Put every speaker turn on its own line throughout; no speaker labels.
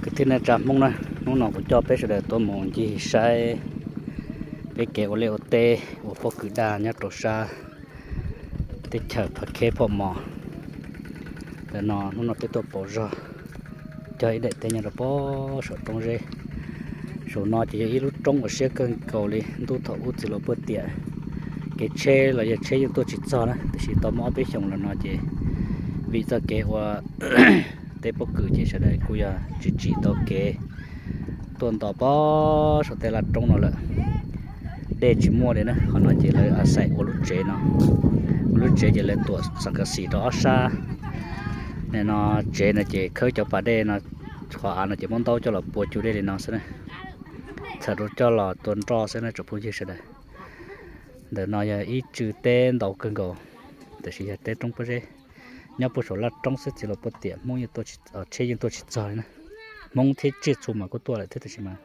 cái thiên này chạm mông này nó nọ cũng cho bé sẽ để tôi muốn gì sai bé kéo leo tê của phố cử đà nhá tổ sa để chờ phải khép vào mỏ để nó bé tôi bỏ ra chơi để tên nhà nó bỏ sổ trong dây sổ nó chỉ ít lúc trong ở xe cân cầu đi tôi thọ út chỉ là bớt tiền cái xe là giờ xe chúng tôi chỉ cho đó chỉ tao mò bé chồng là nó chỉ vì sao kéo tế bốc cử chỉ sẽ đây cô ya chỉ tao kế tuần tao bó số tiền là trong nó là để chỉ mua đấy nè còn nó chỉ là sai của lúc chế chỉ là tuổi sang cái gì đó xa nên nó chế nó chỉ khơi cho bà đây nó khóa nó chỉ mong tao cho là bùa chủ đây thì nó sẽ này thật rồi cho là tuần trò sẽ này chụp phim sẽ đây để nó ya ít chữ tên đầu cân cầu để chỉ tên trong bữa đây nhớ bữa số là trong sẽ chỉ là bớt tiền mong như tôi ở chơi nhưng tôi chỉ chơi nữa mong thế chết chung mà có tôi lại thế thì mà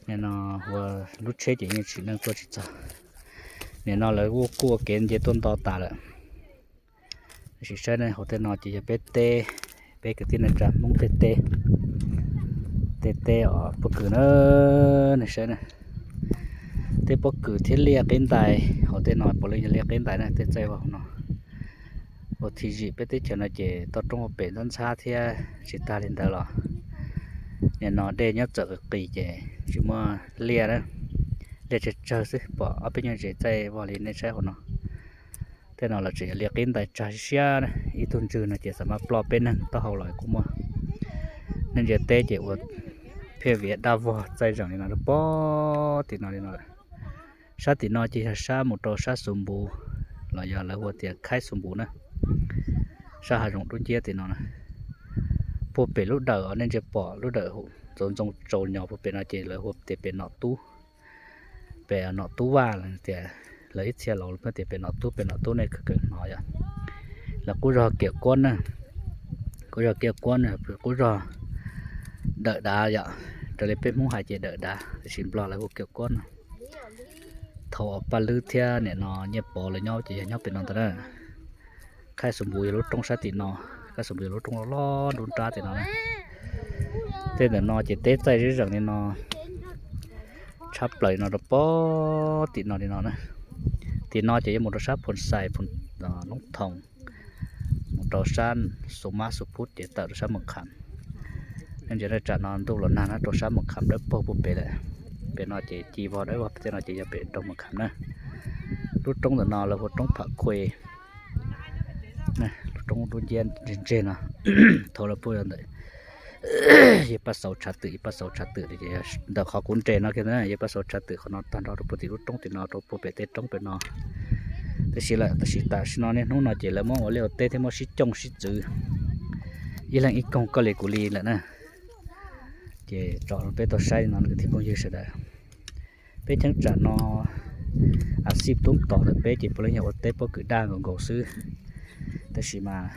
nên nó vừa lúc chơi chỉ như chỉ nên tôi chỉ chơi nên nó lấy vô cua kiến chỉ tuần to tả lại chỉ chơi này họ tên nó chỉ là pt cái tên này trả mong tt ở bậc cử nữa này chơi này thế bậc cử thiết liệt cái tài họ tên nó bỏ lên liệt cái tài này tên chơi vào nó một thì gì biết cho nó chỉ tao trong một biển dân xa thì chỉ ta lên tới rồi nên nó đây nhớ chợ kỳ chỉ mà lia đó để chờ chứ bỏ ở bên nhà chỉ tay vào lênในใช้ของnó thế nào là chỉ lia kiến tại trái xia này ít tuần trừ nó chỉสามารถปลอบเป็นนั่นต่อหลายกูมาnên chỉ tê chỉว่าเพื่อเวียดดาวใจจังนี่นะป้อติดนอนนี่นะชาตินอนchỉชาหมดตัวชาสมบูlà giờ làหัวเตียkhaiสมบูนะชาหาจงตุ้นเจี๊ยตินอนนะพวกเป็นลูกเด๋อnên chỉ bỏลูกเด๋อจนโจรnhỏพวกเป็นอะไรเลยหัวเตียเป็นนอตู้เป็นนอตู้ว่าเลยเตียเลยเชียเราเพื่อเตียเป็นนอตู้ในคือเกินน้อยอ่ะแล้วกูรอเกี่ยวก้นนะกูรอเกี่ยวก้นนะกูรอเด๋อดาอ่ะจะเลยเป็นมุ้งหายใจเด๋อดาชิมปลาแล้วกูเกี่ยวก้นthọ ba lư thia nè nó nhẹ bỏ lại nhau chỉ nhau bên nó thế này khai sủng bùi lúc trong sát thì nó khai sủng bùi lúc trong lo đun tra thì nó này thế là nó chỉ tết tay rất rằng nên nó chắp lại nó đập bó thì nó này thì nó chỉ một đôi sáp phun xài phun nóng thòng một đôi san số má số phút để tạo đôi sáp mực khảm nên chỉ là trả nó tu lần nào nó đôi sáp mực khảm đỡ bó bụp bể lại bên nó chỉ vào đấy hoặc bên nó chỉ bên trong một khảm nữa lúc trong là nó là một trong phật quê này lúc trong đun gen trên à thôi là bôi rồi vậy bắt sầu chặt tự thì đợt họ cuốn trên nó kia này vậy bắt sầu chặt tự họ nó tan đó rồi lúc trong thì nó rồi bôi bể trong bên nó thế xí lại thế xí ta xí nó nên nó chỉ là món ở liều tê thêm món xí trong xí chữ ý là ít công có lệ của lì lại nè chỉ chọn bé tao sai nó thì cũng như thế đấy bé chẳng trả nó ship tốn tỏ được bé chỉ phải nhau tết bao cử đa còn gỗ sư thế gì mà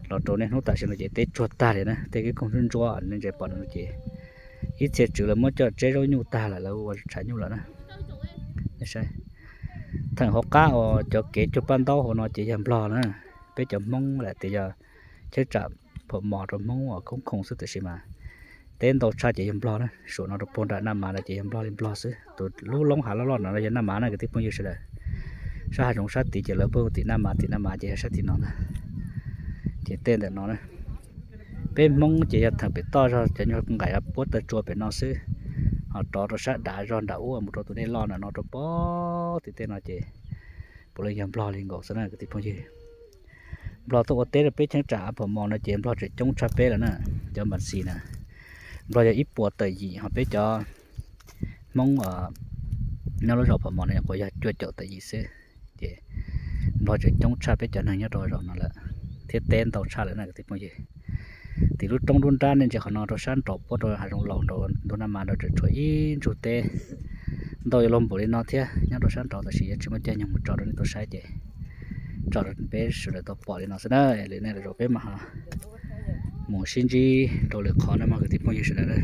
lọt trốn nên nó tại sao nó chỉ tết chuột ta đấy nè tết cái công dân chua nên chỉ bỏ nó chỉ ít thiệt chữ là mới cho chế rối nhu ta là lâu trả nhu là nè sai thằng học cá họ cho kể cho ban đầu họ nó chỉ làm lò nữa bé chậm mong lại thì giờ chế trả phở mò rồi mong họ cũng không sức tự mà tên tàu cha chỉ làm lo đó, số nó được bón đã nằm mà là chỉ làm lo xứ, tụi lú lông hà lo nó là chỉ nằm mà này cái tiếp bao nhiêu rồi, sa trong sa tí chỉ là bao tí nằm mà chỉ sa tí nó nè, chỉ tên để nó nè, bên mông chỉ là thằng bị to ra chỉ nhớ con gái là bớt tới chùa bên nó xứ, họ trò rồi sa đã giòn đã uống một tụi này lo là nó được bó thì tên nó chỉ, bây giờ làm lo liền gõ xứ này cái tiếp bao nhiêu, lo tụi tết là biết chẳng trả phở mò nó chỉ lo chỉ chống cha bé là nè, cho bản xì nè. Rồi giờ ít bùa tới gì họ biết cho mong ở nó rồi phải món này có giờ chưa chợ tới gì xưa thì rồi chỉ trong cha biết cho này nhớ rồi nó là thiết tên tàu cha lại này thì bao gì thì lúc trong đun ra nên chỉ họ nó rồi san trộn rồi hai trong lồng rồi đun làm mà rồi chuối in chuột tê tôi lồng bổ lên nó thế nhớ rồi san trộn thì chỉ chỉ mới chơi nhầm một trò rồi tôi sai chứ trò rồi bé rồi tôi bỏ lên nó sẽ đây lên này rồi bé mà mùa sinh gì rồi lại khó nó mà cái tiếp bao nhiêu sẽ đây